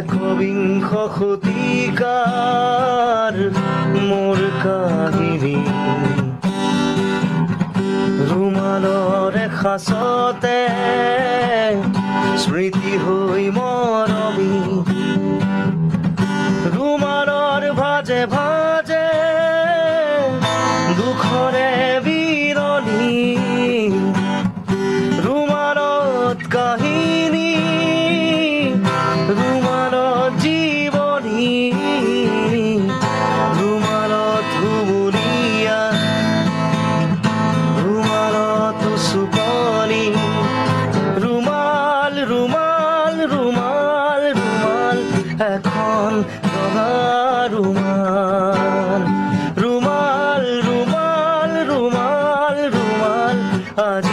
একবিংশ শতিকাৰ মোৰ কাহিনী ৰুমালৰে সাঁচতে স্মৃতি হৈ মৰমি ৰুমালৰ ভাজে ভাজে দুখৰে বিৰণী ৰুমালত কাহিনী ৰুমালত জীৱনী ৰুমালত হুমুৰীয়া ৰুমালত চুপনি ৰুমাল ৰুমাল ৰুমাল ৰুমাল এখন ৰঙা ৰুমাল ৰুমাল ৰুমাল ৰুমাল ৰুমাল আজি